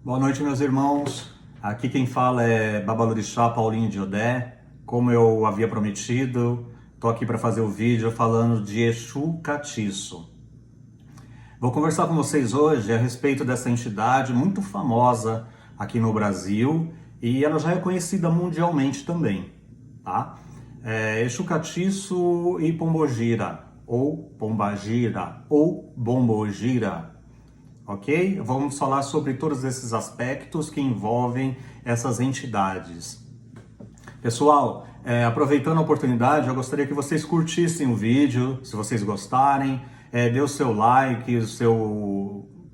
Boa noite, meus irmãos. Aqui quem fala é Babalorixá Paulinho de Odé. Como eu havia prometido, estou aqui para fazer o vídeo falando de Exu Catiço. Vou conversar com vocês hoje a respeito dessa entidade muito famosa aqui no Brasil e ela já é conhecida mundialmente também, tá? Exu Catiço e Pombogira, ou Pombagira, ou Bombogira. Ok? Vamos falar sobre todos esses aspectos que envolvem essas entidades. Pessoal, aproveitando a oportunidade, eu gostaria que vocês curtissem o vídeo, se vocês gostarem, dê o seu like,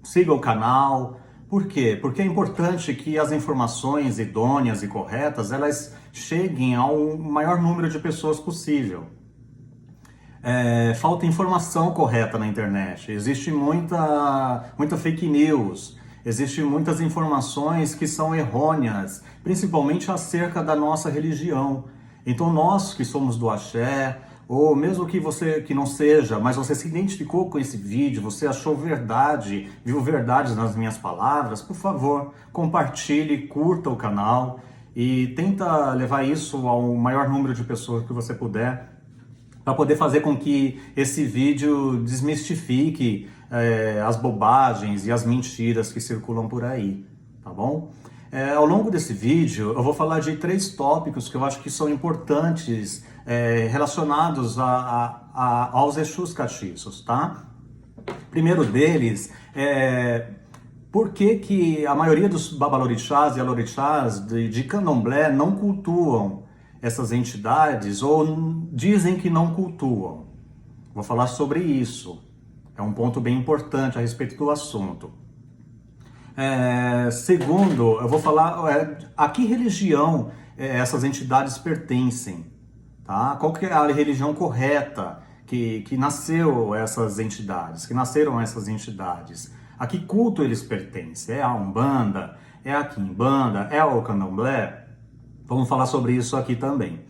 siga o canal. Por quê? Porque é importante que as informações idôneas e corretas, elas cheguem ao maior número de pessoas possível. Falta informação correta na internet, existe muita fake news, existem muitas informações que são errôneas, principalmente acerca da nossa religião. Então nós que somos do axé, ou mesmo que você que não seja, mas você se identificou com esse vídeo, você achou verdade, viu verdade nas minhas palavras, por favor, compartilhe, curta o canal e tenta levar isso ao maior número de pessoas que você puder, para poder fazer com que esse vídeo desmistifique as bobagens e as mentiras que circulam por aí, tá bom? Ao longo desse vídeo eu vou falar de 3 tópicos que eu acho que são importantes relacionados aos Exus Catiços, tá? Primeiro deles por que a maioria dos babalorixás e alorixás de candomblé não cultuam essas entidades ou dizem que não cultuam. Vou falar sobre isso. É um ponto bem importante a respeito do assunto. Segundo, eu vou falar a que religião essas entidades pertencem. Tá? Qual que é a religião correta que nasceu essas entidades, que nasceram essas entidades? A que culto eles pertencem? É a Umbanda? É a Quimbanda? É o Candomblé? Vamos falar sobre isso aqui também.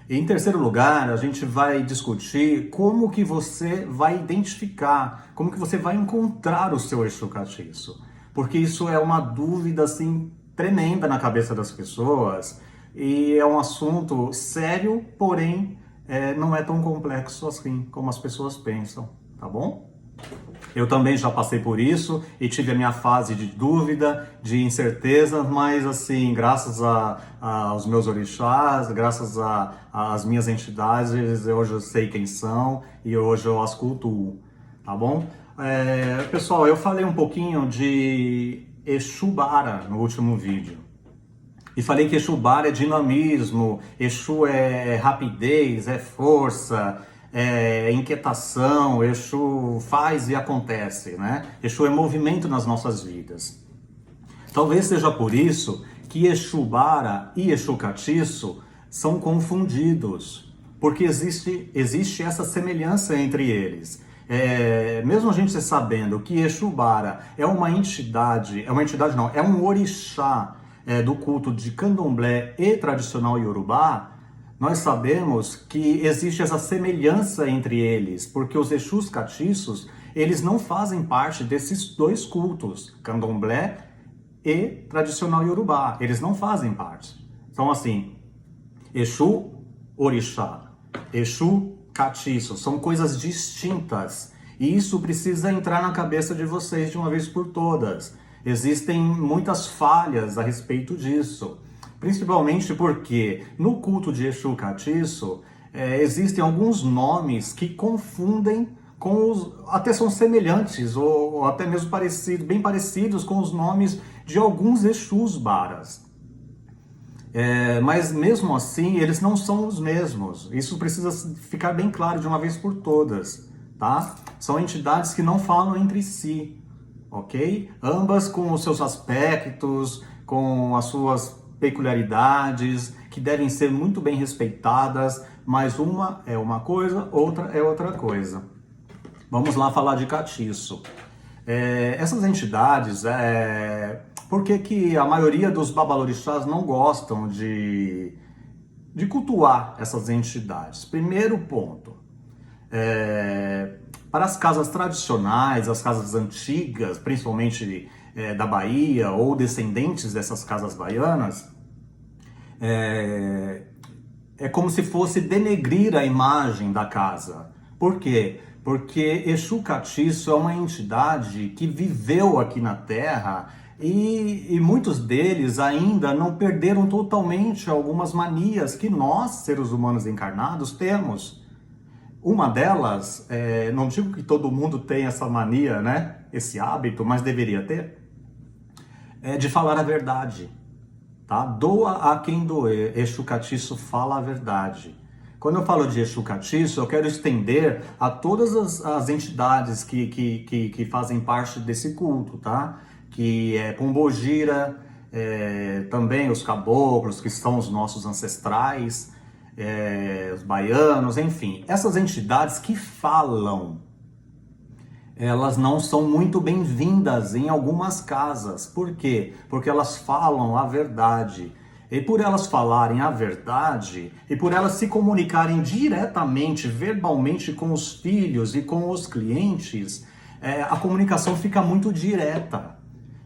Em terceiro lugar, a gente vai discutir como que você vai identificar, como que você vai encontrar o seu Exu Catiço. Porque isso é uma dúvida assim tremenda na cabeça das pessoas e é um assunto sério, porém não é tão complexo assim como as pessoas pensam, tá bom? Eu também já passei por isso e tive a minha fase de dúvida, de incerteza, mas assim, graças aos meus orixás, graças às minhas entidades, hoje eu sei quem são e hoje eu as cultuo, tá bom? Pessoal, eu falei um pouquinho de Exu Bara no último vídeo. E falei que Exu Bara é dinamismo, Exu é rapidez, é força, inquietação, Exu faz e acontece, né? Exu é movimento nas nossas vidas. Talvez seja por isso que Exu Bara e Exu Catiço são confundidos, porque existe essa semelhança entre eles. Mesmo a gente sabendo que Exu Bara é uma entidade não, é um orixá do culto de candomblé e tradicional iorubá, nós sabemos que existe essa semelhança entre eles, porque os Exus Catiços, eles não fazem parte desses 2 cultos, candomblé e tradicional iorubá, eles não fazem parte. Então assim, Exu Orixá, Exu Catiço, são coisas distintas, e isso precisa entrar na cabeça de vocês de uma vez por todas. Existem muitas falhas a respeito disso. Principalmente porque no culto de Exu Catiço existem alguns nomes que confundem até são semelhantes ou até mesmo bem parecidos com os nomes de alguns Exus Baras. Mas mesmo assim eles não são os mesmos. Isso precisa ficar bem claro de uma vez por todas, tá? São entidades que não falam entre si, ok? Ambas com os seus aspectos, com as suas peculiaridades, que devem ser muito bem respeitadas, mas uma é uma coisa, outra é outra coisa. Vamos lá falar de Catiço. Essas entidades, por que a maioria dos babalorixás não gostam de cultuar essas entidades? Primeiro ponto, para as casas tradicionais, as casas antigas, principalmente da Bahia ou descendentes dessas casas baianas, é como se fosse denegrir a imagem da casa. Por quê? Porque Exu Catiço é uma entidade que viveu aqui na Terra e muitos deles ainda não perderam totalmente algumas manias que nós, seres humanos encarnados, temos. Uma delas, não digo que todo mundo tem essa mania, né? Esse hábito, mas deveria ter, é de falar a verdade. Tá? Doa a quem doer, Exu Catiço fala a verdade. Quando eu falo de Exu Catiço, eu quero estender a todas as entidades que fazem parte desse culto, tá? Que é Pombogira, também os caboclos, que são os nossos ancestrais, os baianos, enfim. Essas entidades que falam, elas não são muito bem-vindas em algumas casas. Por quê? Porque elas falam a verdade. E por elas falarem a verdade, e por elas se comunicarem diretamente, verbalmente com os filhos e com os clientes, a comunicação fica muito direta.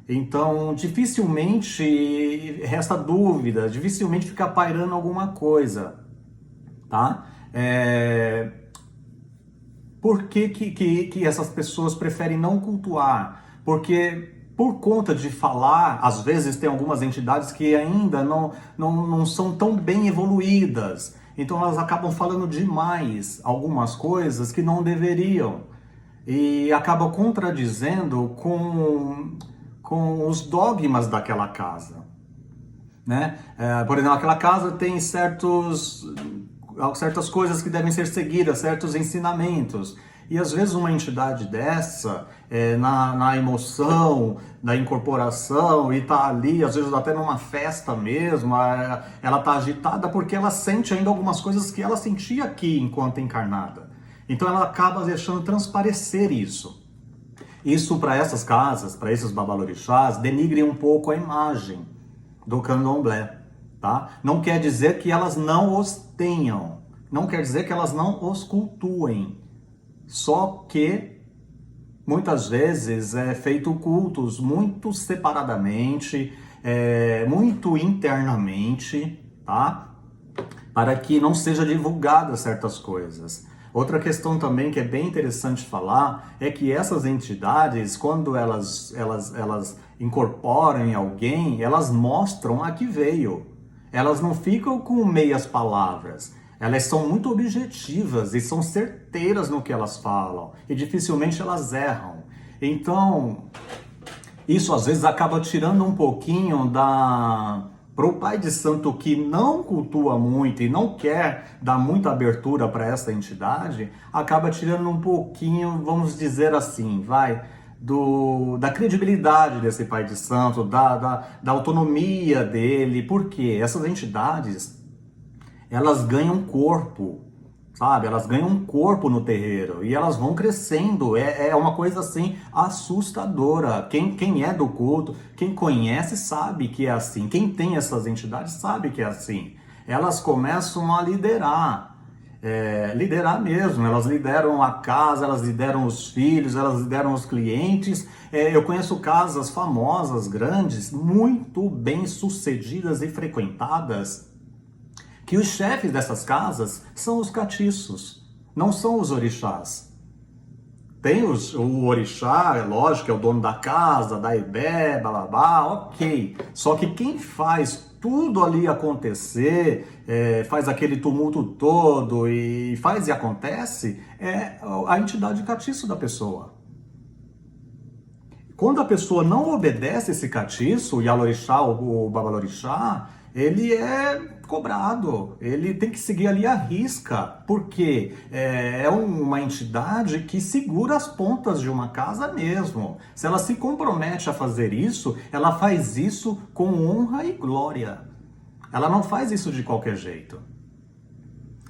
Então, dificilmente resta dúvida, dificilmente fica pairando alguma coisa, tá? Por que essas pessoas preferem não cultuar? Porque por conta de falar, às vezes tem algumas entidades que ainda não são tão bem evoluídas. Então elas acabam falando demais algumas coisas que não deveriam. E acabam contradizendo com os dogmas daquela casa. Né? Por exemplo, aquela casa tem certas coisas que devem ser seguidas, certos ensinamentos. E às vezes uma entidade dessa, na emoção, na incorporação, e tá ali, às vezes até numa festa mesmo, ela tá agitada porque ela sente ainda algumas coisas que ela sentia aqui enquanto encarnada. Então ela acaba deixando transparecer isso. Isso para essas casas, para esses babalorixás, denigre um pouco a imagem do candomblé, tá? Não quer dizer que elas não os tenham, não quer dizer que elas não os cultuem, só que muitas vezes é feito cultos muito separadamente, muito internamente, tá? Para que não seja divulgadas certas coisas. Outra questão também que é bem interessante falar é que essas entidades, quando elas incorporam em alguém, elas mostram a que veio. Elas não ficam com meias palavras. Elas são muito objetivas e são certeiras no que elas falam. E dificilmente elas erram. Então, isso às vezes acaba tirando um pouquinho para o pai de santo que não cultua muito e não quer dar muita abertura para essa entidade, acaba tirando um pouquinho, vamos dizer assim, da credibilidade desse pai de santo, da autonomia dele. Porque essas entidades, elas ganham corpo, sabe? Elas ganham um corpo no terreiro e elas vão crescendo. É uma coisa assim assustadora. Quem é do culto, quem conhece sabe que é assim. Quem tem essas entidades sabe que é assim. Elas começam a liderar. Liderar mesmo. Elas lideram a casa, elas lideram os filhos, elas lideram os clientes. Eu conheço casas famosas, grandes, muito bem sucedidas e frequentadas, que os chefes dessas casas são os catiços, não são os orixás. Tem o orixá, é lógico, é o dono da casa, da ibé, bababá, ok. Só que quem faz tudo ali acontecer, faz aquele tumulto todo e faz e acontece, é a entidade catiço da pessoa. Quando a pessoa não obedece esse catiço, o Yalorixá, o Babalorixá, ele é cobrado, ele tem que seguir ali a risca, porque é uma entidade que segura as pontas de uma casa mesmo. Se ela se compromete a fazer isso, ela faz isso com honra e glória. Ela não faz isso de qualquer jeito.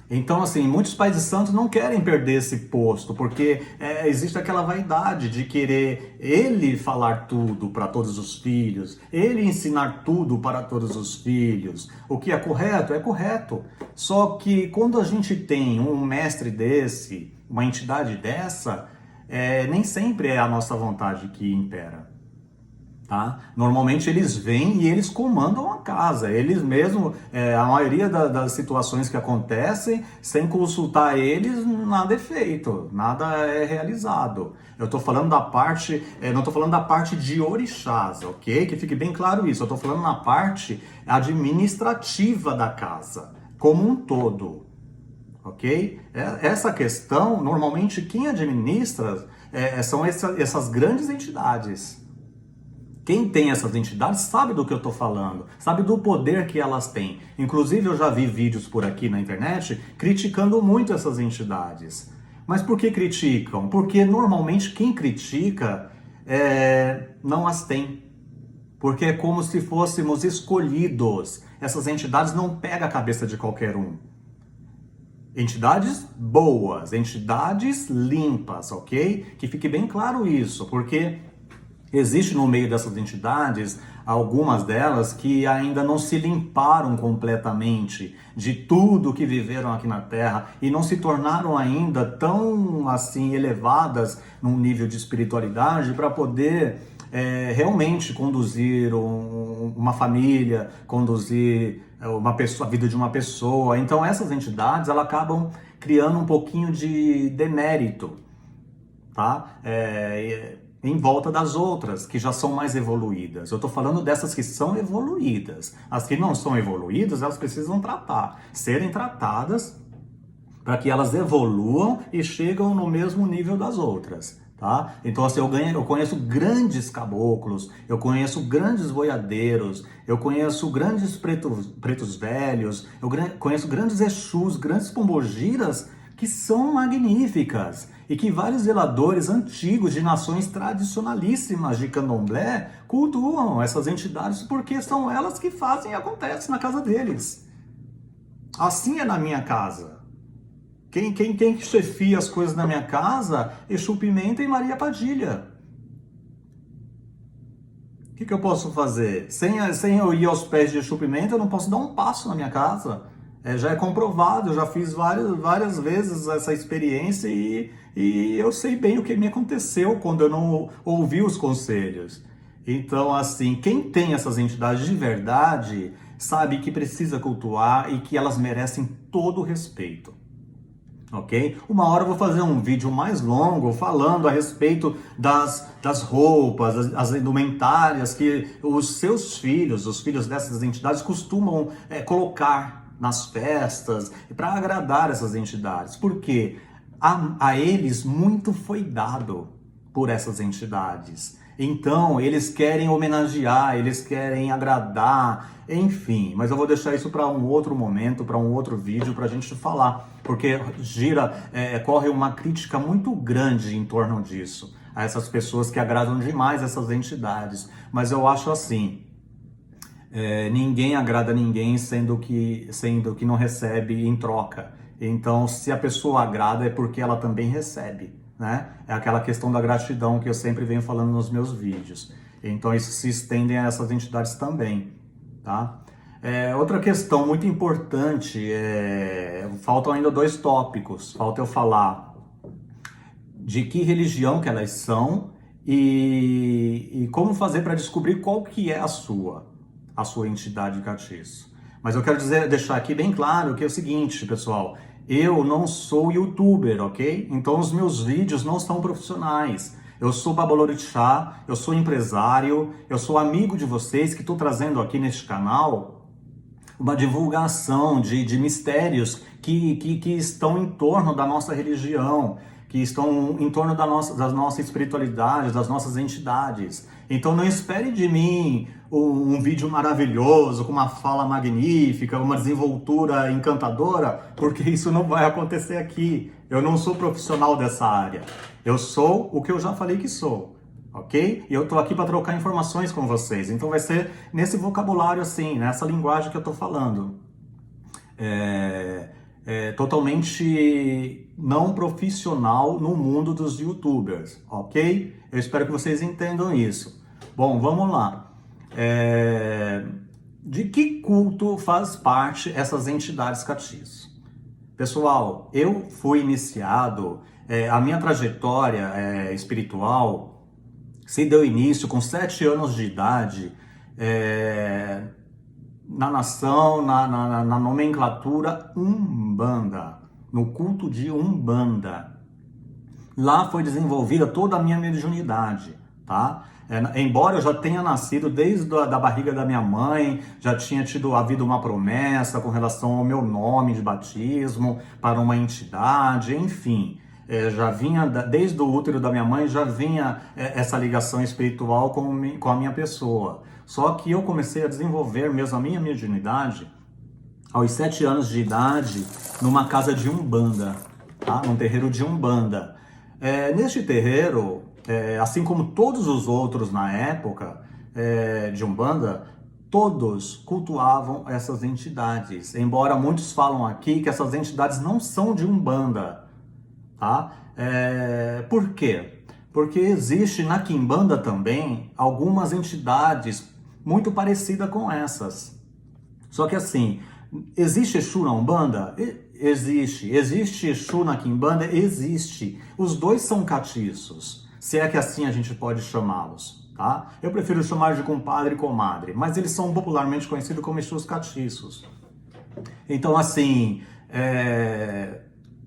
Então, assim, muitos pais de santos não querem perder esse posto, porque existe aquela vaidade de querer ele falar tudo para todos os filhos, ele ensinar tudo para todos os filhos. O que é correto, é correto. Só que quando a gente tem um mestre desse, uma entidade dessa, nem sempre é a nossa vontade que impera. Tá? Normalmente eles vêm e eles comandam a casa, eles mesmo, a maioria das situações que acontecem, sem consultar eles, nada é feito, nada é realizado. Eu estou falando da parte, não estou falando da parte de orixás, ok? Que fique bem claro isso, eu estou falando na parte administrativa da casa, como um todo, ok? Essa questão, normalmente quem administra são essas grandes entidades. Quem tem essas entidades sabe do que eu estou falando, sabe do poder que elas têm. Inclusive, eu já vi vídeos por aqui na internet criticando muito essas entidades. Mas por que criticam? Porque normalmente quem critica não as tem. Porque é como se fôssemos escolhidos. Essas entidades não pegam a cabeça de qualquer um. Entidades boas, entidades limpas, ok? Que fique bem claro isso, porque existe no meio dessas entidades, algumas delas que ainda não se limparam completamente de tudo que viveram aqui na Terra e não se tornaram ainda tão assim elevadas num nível de espiritualidade para poder realmente conduzir uma família, conduzir a vida de uma pessoa. Então essas entidades elas acabam criando um pouquinho de demérito, tá? Em volta das outras, que já são mais evoluídas. Eu estou falando dessas que são evoluídas. As que não são evoluídas, elas precisam serem tratadas para que elas evoluam e chegam no mesmo nível das outras. Tá? Então assim, eu conheço grandes caboclos, eu conheço grandes boiadeiros, eu conheço grandes pretos velhos, conheço grandes exus, grandes pombogiras que são magníficas e que vários zeladores antigos de nações tradicionalíssimas de candomblé cultuam essas entidades porque são elas que fazem e acontece na casa deles. Assim é na minha casa. Quem chefia as coisas na minha casa? Exu Pimenta e Maria Padilha. O que eu posso fazer? Sem eu ir aos pés de Exu Pimenta, eu não posso dar um passo na minha casa. Já é comprovado, eu já fiz várias vezes essa experiência e eu sei bem o que me aconteceu quando eu não ouvi os conselhos. Então, assim, quem tem essas entidades de verdade sabe que precisa cultuar e que elas merecem todo o respeito. Ok? Uma hora eu vou fazer um vídeo mais longo falando a respeito das roupas, as indumentárias que os seus filhos, os filhos dessas entidades costumam colocar nas festas para agradar essas entidades. Porque a eles muito foi dado por essas entidades. Então, eles querem homenagear, eles querem agradar, enfim. Mas eu vou deixar isso para um outro momento, para um outro vídeo, para a gente falar. Porque corre uma crítica muito grande em torno disso. A essas pessoas que agradam demais essas entidades. Mas eu acho assim, ninguém agrada ninguém sendo que não recebe em troca. Então, se a pessoa agrada é porque ela também recebe. Né? É aquela questão da gratidão que eu sempre venho falando nos meus vídeos. Então isso se estende a essas entidades também, tá? Outra questão muito importante, faltam ainda 2 tópicos. Falta eu falar de que religião que elas são e como fazer para descobrir qual que é a sua entidade de catiço. Mas eu quero deixar aqui bem claro que é o seguinte, pessoal, eu não sou youtuber, ok? Então os meus vídeos não são profissionais. Eu sou babalorixá, eu sou empresário, eu sou amigo de vocês que estou trazendo aqui neste canal uma divulgação de mistérios que estão em torno da nossa religião, que estão em torno da nossa espiritualidade, das nossas entidades. Então não espere de mim um vídeo maravilhoso, com uma fala magnífica, uma desenvoltura encantadora, porque isso não vai acontecer aqui. Eu não sou profissional dessa área. Eu sou o que eu já falei que sou, ok? E eu estou aqui para trocar informações com vocês. Então vai ser nesse vocabulário assim, nessa linguagem que eu estou falando. Totalmente não profissional no mundo dos youtubers, ok? Eu espero que vocês entendam isso. Bom, vamos lá. De que culto faz parte essas entidades catiço? Pessoal, eu fui iniciado, a minha trajetória espiritual se deu início com 7 anos de idade na nação, na nomenclatura Umbanda, no culto de Umbanda. Lá foi desenvolvida toda a minha mediunidade, tá? Embora eu já tenha nascido desde da barriga da minha mãe, já tinha havido uma promessa com relação ao meu nome de batismo para uma entidade, enfim. Já vinha, desde o útero da minha mãe, já vinha essa ligação espiritual com a minha pessoa. Só que eu comecei a desenvolver mesmo a minha mediunidade aos 7 anos de idade, numa casa de Umbanda, tá? Num terreiro de Umbanda. Neste terreiro, assim como todos os outros na época de Umbanda, todos cultuavam essas entidades. Embora muitos falam aqui que essas entidades não são de Umbanda, tá? Por quê? Porque existe na Quimbanda também algumas entidades muito parecidas com essas. Só que assim, existe Exu na Umbanda? Existe. Existe Exu na Quimbanda? Existe. Os dois são catiços, se é que assim a gente pode chamá-los, tá? Eu prefiro chamar de compadre e comadre, mas eles são popularmente conhecidos como Exus catiços. Então, assim,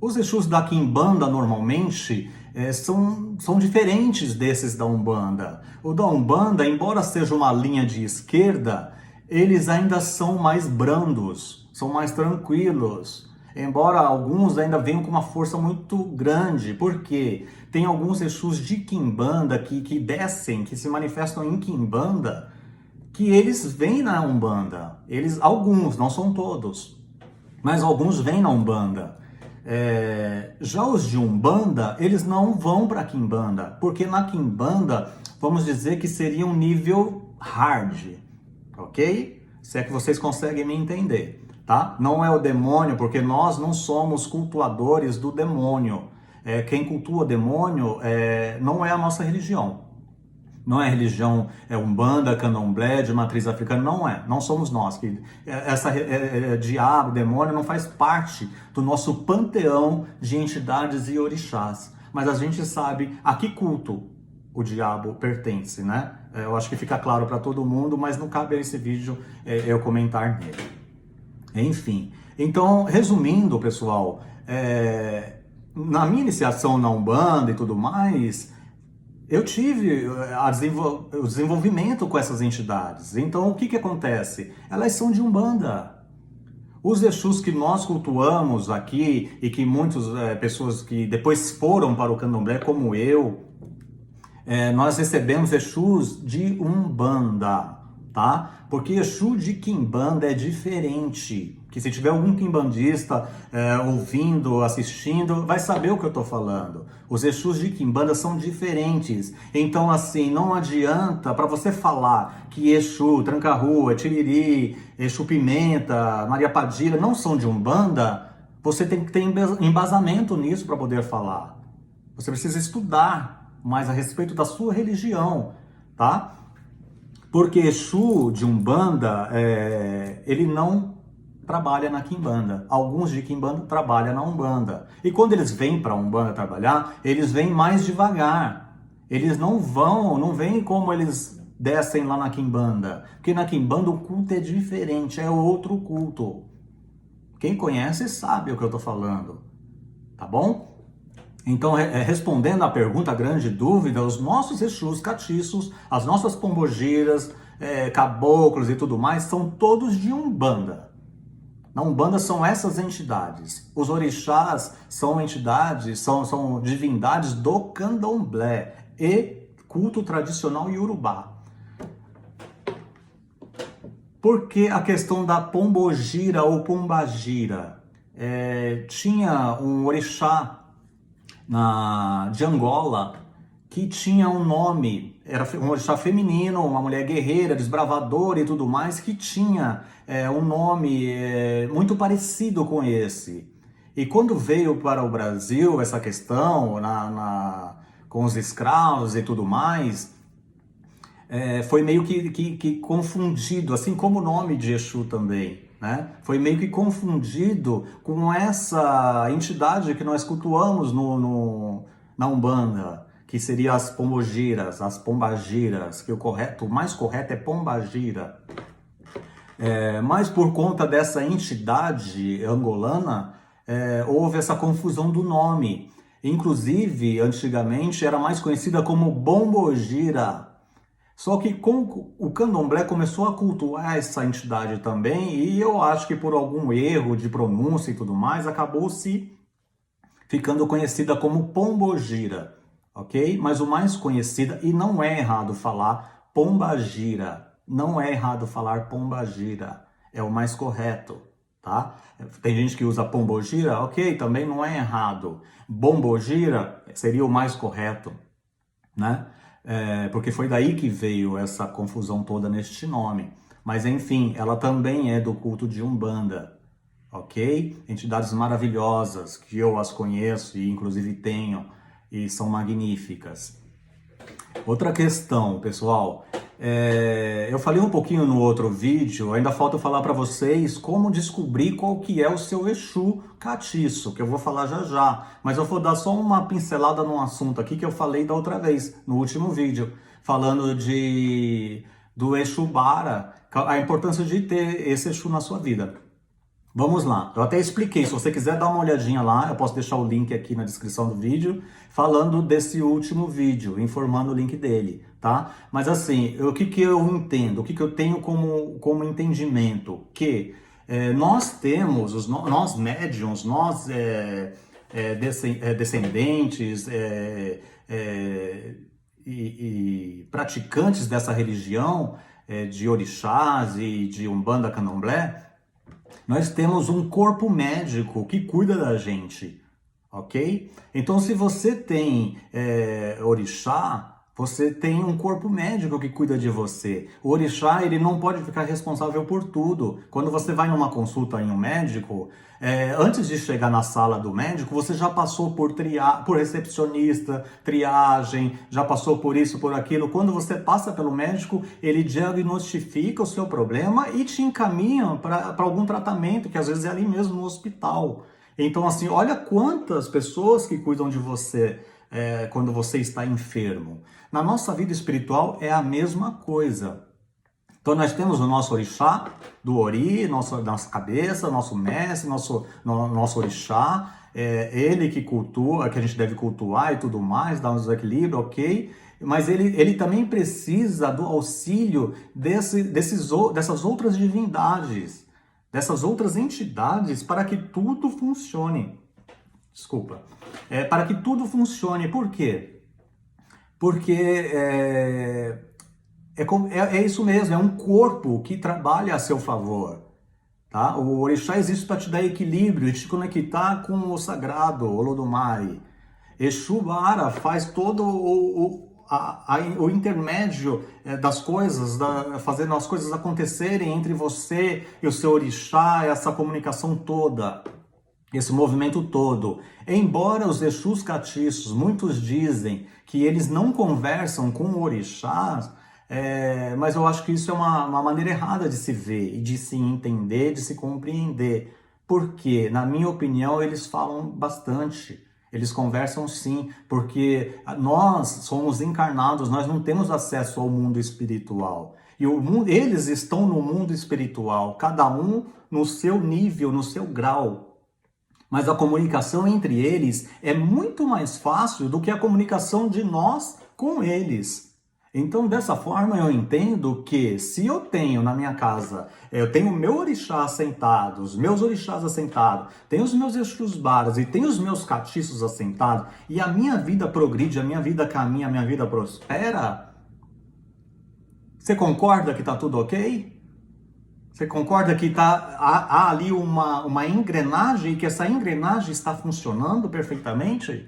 os Exus da Quimbanda normalmente são diferentes desses da Umbanda. O da Umbanda, embora seja uma linha de esquerda, eles ainda são mais brandos, são mais tranquilos. Embora alguns ainda venham com uma força muito grande, porque tem alguns Exus de Quimbanda que descem, que se manifestam em Quimbanda, que eles vêm na Umbanda. Alguns, não são todos, mas alguns vêm na Umbanda. Já os de Umbanda, eles não vão para Quimbanda, porque na Quimbanda, vamos dizer que seria um nível hard, ok? Se é que vocês conseguem me entender, tá? Não é o demônio, porque nós não somos cultuadores do demônio. Quem cultua demônio não é a nossa religião. Não é religião, Umbanda, Candomblé, de matriz africana, não é. Não somos nós. Diabo, demônio não faz parte do nosso panteão de entidades e orixás. Mas a gente sabe a que culto o diabo pertence, né? Eu acho que fica claro para todo mundo, mas não cabe a esse vídeo eu comentar nele. Enfim, então, resumindo, pessoal, na minha iniciação na Umbanda e tudo mais, eu tive o desenvolvimento com essas entidades. Então, o que acontece? Elas são de Umbanda. Os Exus que nós cultuamos aqui e que muitas pessoas que depois foram para o Candomblé, como eu, nós recebemos Exus de Umbanda, tá? Porque Exu de Quimbanda é diferente. Que se tiver algum quimbandista ouvindo, assistindo, vai saber o que eu tô falando. Os Exus de Quimbanda são diferentes. Então, assim, não adianta para você falar que Exu, Tranca-Rua, Tiriri, Exu Pimenta, Maria Padilha não são de Umbanda, você tem que ter embasamento nisso para poder falar. Você precisa estudar mais a respeito da sua religião, tá? Porque Exu de Umbanda, ele não trabalha na Quimbanda. Alguns de Quimbanda trabalham na Umbanda. E quando eles vêm para a Umbanda trabalhar, eles vêm mais devagar. Eles não vêm como eles descem lá na Quimbanda. Porque na Quimbanda o culto é diferente, é outro culto. Quem conhece sabe o que eu estou falando. Tá bom? Então, respondendo à pergunta, a grande dúvida, os nossos Exus catiços, as nossas pombogiras, caboclos e tudo mais, são todos de Umbanda. Na Umbanda são essas entidades. Os orixás são entidades, são divindades do Candomblé e culto tradicional iorubá. Por que a questão da pombogira ou pombagira? Tinha um orixá de Angola que tinha um nome, era um orixá feminino, uma mulher guerreira, desbravadora e tudo mais, que tinha um nome muito parecido com esse. E quando veio para o Brasil essa questão, com os escravos e tudo mais, foi meio que confundido, assim como o nome de Exu também, né? Foi meio que confundido com essa entidade que nós cultuamos na Umbanda, que seria as pombogiras, as pombagiras, que o mais correto é pombagira. Mas por conta dessa entidade angolana, houve essa confusão do nome. Inclusive, antigamente era mais conhecida como Bombogira. Só que com o candomblé começou a cultuar essa entidade também, e eu acho que por algum erro de pronúncia e tudo mais, acabou se ficando conhecida como Pombogira, ok? Mas o mais conhecida, e não é errado falar Pombagira, não é errado falar Pombagira, é o mais correto, tá? Tem gente que usa Pombogira, ok, também não é errado. Bombogira seria o mais correto, né? Porque foi daí que veio essa confusão toda neste nome. Mas enfim, ela também é do culto de Umbanda, ok? Entidades maravilhosas, que eu as conheço e inclusive tenho, e são magníficas. Outra questão, pessoal, eu falei um pouquinho no outro vídeo, ainda falta eu falar para vocês como descobrir qual que é o seu Exu catiço, que eu vou falar já já, mas eu vou dar só uma pincelada num assunto aqui que eu falei da outra vez, no último vídeo, falando do Exu Bara, a importância de ter esse Exu na sua vida. Vamos lá, eu até expliquei, se você quiser dar uma olhadinha lá, eu posso deixar o link aqui na descrição do vídeo, falando desse último vídeo, informando o link dele, tá? Mas assim, o que eu entendo, o que eu tenho como entendimento? Que nós temos, nós médiums, nós descendentes e praticantes dessa religião, de orixás e de Umbanda Candomblé, nós temos um corpo médico que cuida da gente, ok? Então, se você tem orixá, você tem um corpo médico que cuida de você. O orixá, ele não pode ficar responsável por tudo. Quando você vai numa consulta em um médico, antes de chegar na sala do médico, você já passou por recepcionista, triagem, já passou por isso, por aquilo. Quando você passa pelo médico, ele diagnostica o seu problema e te encaminha para algum tratamento, que às vezes é ali mesmo no hospital. Então, assim, olha quantas pessoas que cuidam de você quando você está enfermo. Na nossa vida espiritual é a mesma coisa. Então nós temos o nosso orixá, do ori, nossa cabeça, nosso mestre, nosso orixá, ele que cultua, que a gente deve cultuar e tudo mais, dar um desequilíbrio, ok? Mas ele também precisa do auxílio dessas outras divindades, dessas outras entidades para que tudo funcione. Desculpa. Para que tudo funcione. Por quê? Porque é isso mesmo, é um corpo que trabalha a seu favor. Tá? O orixá existe para te dar equilíbrio e te conectar com o sagrado, o Olodumare. Exu Bara faz todo o intermédio das coisas, fazendo as coisas acontecerem entre você e o seu orixá, essa comunicação toda. Esse movimento todo. Embora os Exus catiços, muitos dizem que eles não conversam com orixás, mas eu acho que isso é uma maneira errada de se ver, e de se entender, de se compreender. Porque, na minha opinião, eles falam bastante. Eles conversam sim, porque nós somos encarnados, nós não temos acesso ao mundo espiritual. E eles estão no mundo espiritual, cada um no seu nível, no seu grau. Mas a comunicação entre eles é muito mais fácil do que a comunicação de nós com eles. Então, dessa forma, eu entendo que se eu tenho na minha casa, eu tenho o meu orixá assentado, os meus orixás assentados, tenho os meus Exus Baras e tenho os meus catiços assentados, e a minha vida progride, a minha vida caminha, a minha vida prospera, você concorda que está tudo ok? Você concorda que há ali uma engrenagem, que essa engrenagem está funcionando perfeitamente?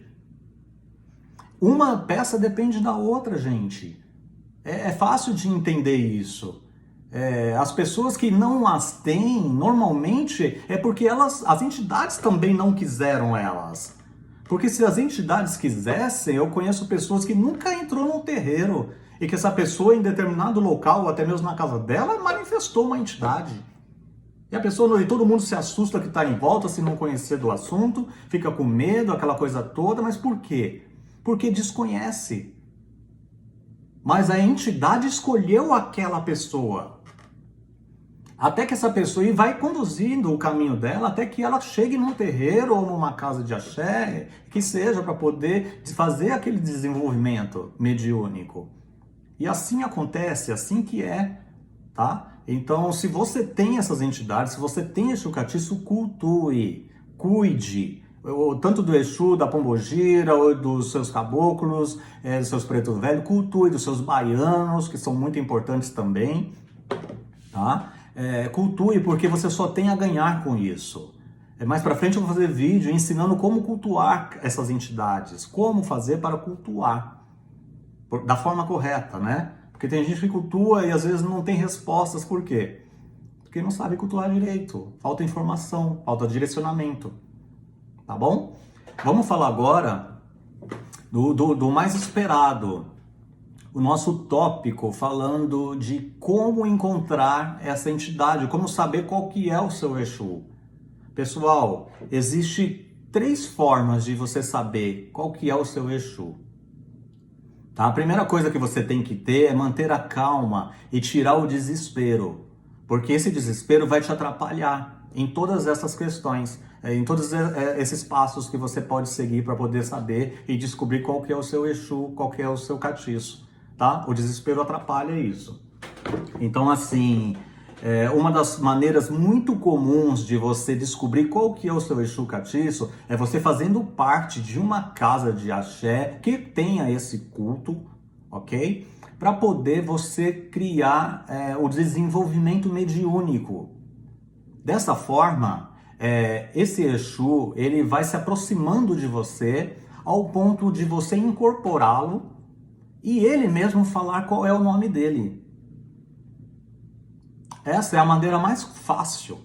Uma peça depende da outra, gente. É fácil de entender isso. As pessoas que não as têm, normalmente, é porque as entidades também não quiseram elas. Porque se as entidades quisessem, eu conheço pessoas que nunca entrou num terreiro e que essa pessoa em determinado local, ou até mesmo na casa dela, manifestou uma entidade. E a pessoa, e todo mundo se assusta que está em volta, se não conhecer do assunto, fica com medo, aquela coisa toda, mas por quê? porque desconhece. Mas a entidade escolheu aquela pessoa. Até que essa pessoa vai conduzindo o caminho dela até que ela chegue num terreiro ou numa casa de axé, que seja para poder fazer aquele desenvolvimento mediúnico. E assim acontece, assim que é, tá? Então, se você tem essas entidades, se você tem Exu Catiço, cultue, cuide, tanto do Exu, da Pombogira, ou dos seus caboclos, dos seus pretos velhos, cultue dos seus baianos, que são muito importantes também, tá? Cultue, porque você só tem a ganhar com isso. Mais pra frente eu vou fazer vídeo ensinando como cultuar essas entidades, como fazer para cultuar da forma correta, né? Porque tem gente que cultua e às vezes não tem respostas, por quê? Porque não sabe cultuar direito, falta informação, falta direcionamento, tá bom? Vamos falar agora do mais esperado, o nosso tópico falando de como encontrar essa entidade, como saber qual que é o seu Exu. Pessoal, existe 3 formas de você saber qual que é o seu Exu. Tá? A primeira coisa que você tem que ter é manter a calma e tirar o desespero, porque esse desespero vai te atrapalhar em todas essas questões, em todos esses passos que você pode seguir para poder saber e descobrir qual que é o seu Exu, qual que é o seu catiço. Tá? O desespero atrapalha isso. Então, assim, uma das maneiras muito comuns de você descobrir qual que é o seu Exu Catiço é você fazendo parte de uma casa de axé que tenha esse culto, ok? Para poder você criar o desenvolvimento mediúnico. Dessa forma, esse Exu, ele vai se aproximando de você ao ponto de você incorporá-lo e ele mesmo falar qual é o nome dele. Essa é a maneira mais fácil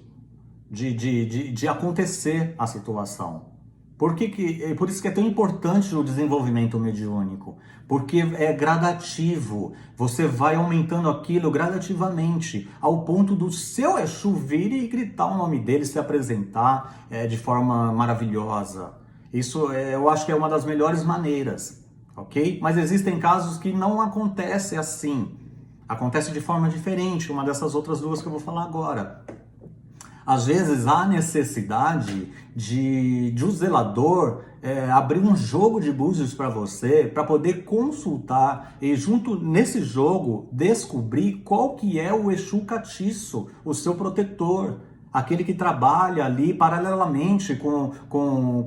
de acontecer a situação. Por isso que é tão importante o desenvolvimento mediúnico. Porque é gradativo. Você vai aumentando aquilo gradativamente, ao ponto do seu Exu vir e gritar o nome dele, se apresentar de forma maravilhosa. Isso eu acho que é uma das melhores maneiras. Ok? Mas existem casos que não acontece assim. Acontece de forma diferente, uma dessas outras 2 que eu vou falar agora. Às vezes há necessidade de um zelador abrir um jogo de búzios para você, para poder consultar e junto nesse jogo descobrir qual que é o Exu Catiço, o seu protetor. Aquele que trabalha ali paralelamente com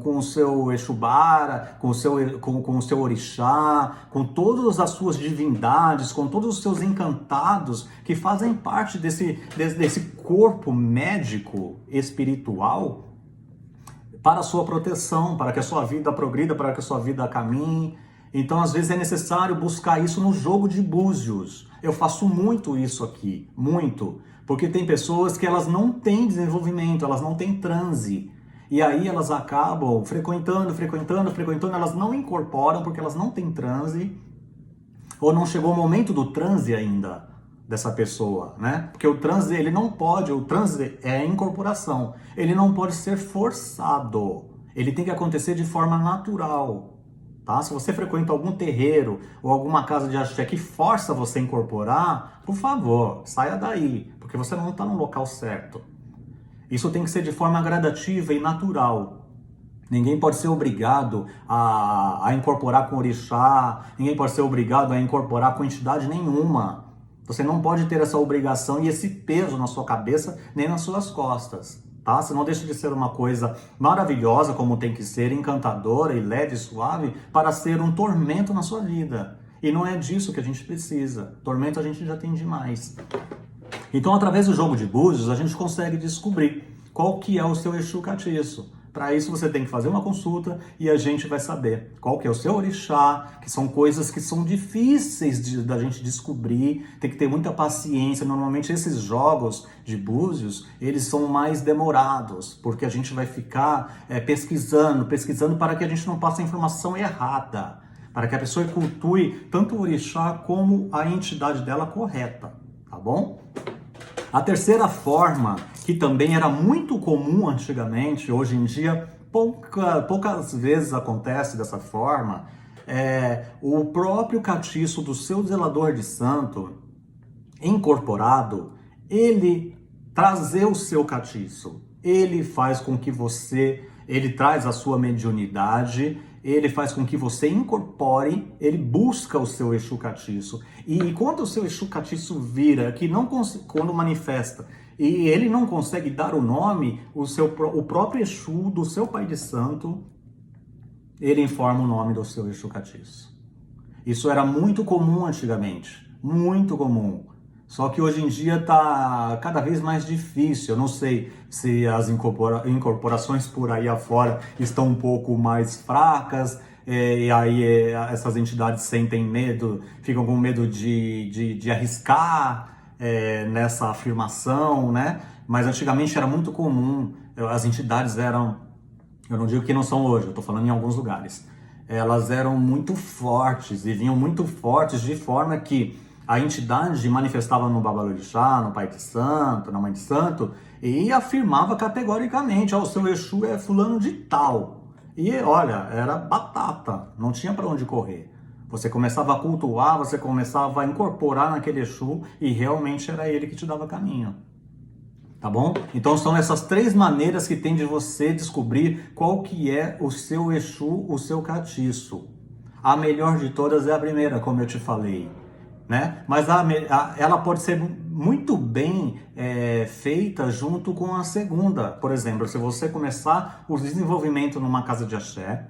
o seu Exubara, com o seu orixá, com todas as suas divindades, com todos os seus encantados que fazem parte desse corpo médico espiritual para a sua proteção, para que a sua vida progrida, para que a sua vida caminhe. Então, às vezes é necessário buscar isso no jogo de búzios. Eu faço muito isso aqui, muito. Porque tem pessoas que elas não têm desenvolvimento, elas não têm transe. E aí elas acabam frequentando, elas não incorporam porque elas não têm transe. Ou não chegou o momento do transe ainda dessa pessoa, né? Porque o transe, o transe é a incorporação. Ele não pode ser forçado. Ele tem que acontecer de forma natural. Tá? Se você frequenta algum terreiro ou alguma casa de axé que força você a incorporar, por favor, saia daí, porque você não está no local certo. Isso tem que ser de forma gradativa e natural. Ninguém pode ser obrigado a incorporar com orixá, ninguém pode ser obrigado a incorporar com entidade nenhuma. Você não pode ter essa obrigação e esse peso na sua cabeça nem nas suas costas. Tá? Senão deixa de ser uma coisa maravilhosa, como tem que ser, encantadora e leve e suave, para ser um tormento na sua vida. E não é disso que a gente precisa. Tormento a gente já tem demais. Então, através do jogo de búzios, a gente consegue descobrir qual que é o seu Exu Catiço. Para isso, você tem que fazer uma consulta e a gente vai saber qual que é o seu orixá, que são coisas que são difíceis da gente descobrir, tem que ter muita paciência. Normalmente, esses jogos de búzios, eles são mais demorados, porque a gente vai ficar pesquisando para que a gente não passe a informação errada, para que a pessoa cultue tanto o orixá como a entidade dela correta, tá bom? A terceira forma, que também era muito comum antigamente, hoje em dia poucas vezes acontece dessa forma, o próprio catiço do seu zelador de santo incorporado, ele trazer o seu catiço, ele faz com que ele traz a sua mediunidade, ele faz com que você incorpore, ele busca o seu Exu catiço. E quando o seu Exu catiço vira, que não quando manifesta, e ele não consegue dar o nome, o próprio Exu do seu pai de santo, ele informa o nome do seu Exu catiço. Isso era muito comum antigamente, muito comum. Só que hoje em dia está cada vez mais difícil. Eu não sei se as incorporações por aí afora estão um pouco mais fracas, e aí essas entidades sentem medo, ficam com medo de arriscar nessa afirmação, né? Mas antigamente era muito comum, as entidades eram, eu não digo que não são hoje, eu estou falando em alguns lugares, elas eram muito fortes e vinham muito fortes de forma que a entidade manifestava no Babalorixá, no Pai de Santo, na Mãe de Santo, e afirmava categoricamente, o seu Exu é fulano de tal. E olha, era batata, não tinha para onde correr. Você começava a cultuar, você começava a incorporar naquele Exu e realmente era ele que te dava caminho. Tá bom? Então são essas 3 maneiras que tem de você descobrir qual que é o seu Exu, o seu catiço. A melhor de todas é a primeira, como eu te falei. Né? Mas ela pode ser muito bem feita junto com a segunda. Por exemplo, se você começar o desenvolvimento numa casa de axé,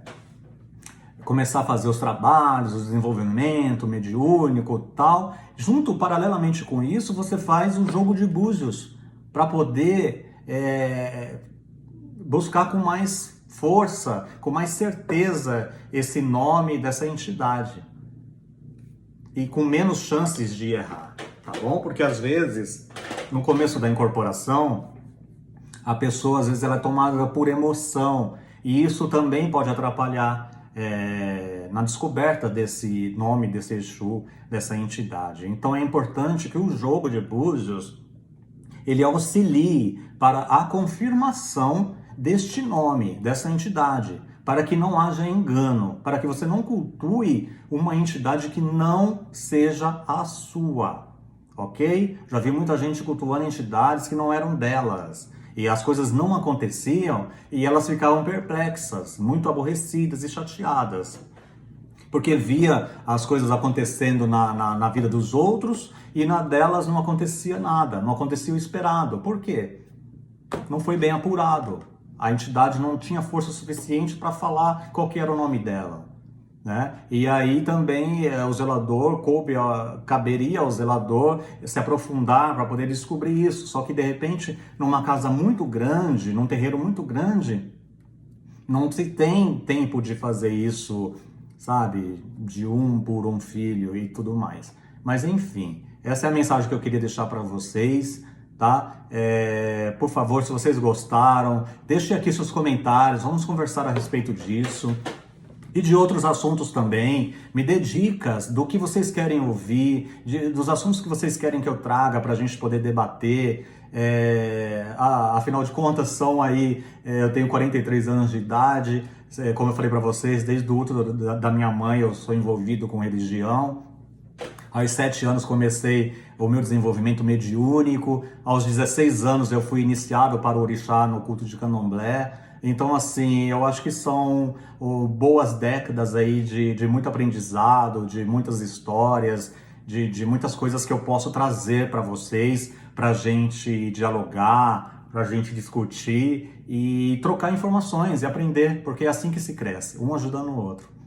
começar a fazer os trabalhos, o desenvolvimento mediúnico tal, junto, paralelamente com isso, você faz um jogo de búzios para poder buscar com mais força, com mais certeza esse nome dessa entidade. E com menos chances de errar, tá bom? Porque às vezes, no começo da incorporação, a pessoa às vezes ela é tomada por emoção e isso também pode atrapalhar na descoberta desse nome, desse Exu, dessa entidade. Então é importante que o jogo de búzios ele auxilie para a confirmação deste nome, dessa entidade, para que não haja engano, para que você não cultue uma entidade que não seja a sua, ok? Já vi muita gente cultuando entidades que não eram delas, e as coisas não aconteciam, e elas ficavam perplexas, muito aborrecidas e chateadas, porque via as coisas acontecendo na vida dos outros, e na delas não acontecia nada, não acontecia o esperado. Por quê? Não foi bem apurado. A entidade não tinha força suficiente para falar qual que era o nome dela, né? E aí também o zelador, caberia ao zelador se aprofundar para poder descobrir isso. Só que de repente, numa casa muito grande, num terreiro muito grande, não se tem tempo de fazer isso, sabe? De um por um filho e tudo mais. Mas enfim, essa é a mensagem que eu queria deixar para vocês. Tá? Por favor, se vocês gostaram, deixem aqui seus comentários, vamos conversar a respeito disso e de outros assuntos também. Me dê dicas do que vocês querem ouvir, dos assuntos que vocês querem que eu traga para a gente poder debater. Afinal de contas, eu tenho 43 anos de idade, como eu falei para vocês, desde o útero da minha mãe eu sou envolvido com religião. Aos 7 anos comecei o meu desenvolvimento mediúnico. Aos 16 anos eu fui iniciado para o orixá no culto de candomblé. Então, assim, eu acho que são boas décadas aí de muito aprendizado, de muitas histórias, de muitas coisas que eu posso trazer para vocês, para a gente dialogar, para a gente discutir e trocar informações e aprender, porque é assim que se cresce, um ajudando o outro.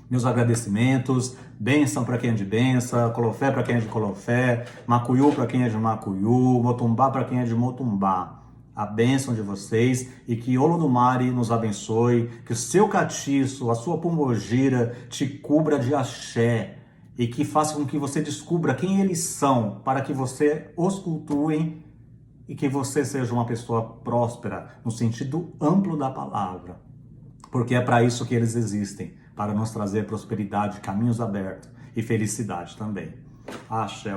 Meus agradecimentos, bênção para quem é de bênção, colofé para quem é de colofé, macuiú para quem é de macuiú, motumbá para quem é de motumbá. A bênção de vocês e que Olodumare nos abençoe, que o seu catiço, a sua pombogira te cubra de axé e que faça com que você descubra quem eles são, para que você os cultue e que você seja uma pessoa próspera no sentido amplo da palavra, porque é para isso que eles existem, para nos trazer prosperidade, caminhos abertos e felicidade também. Axé.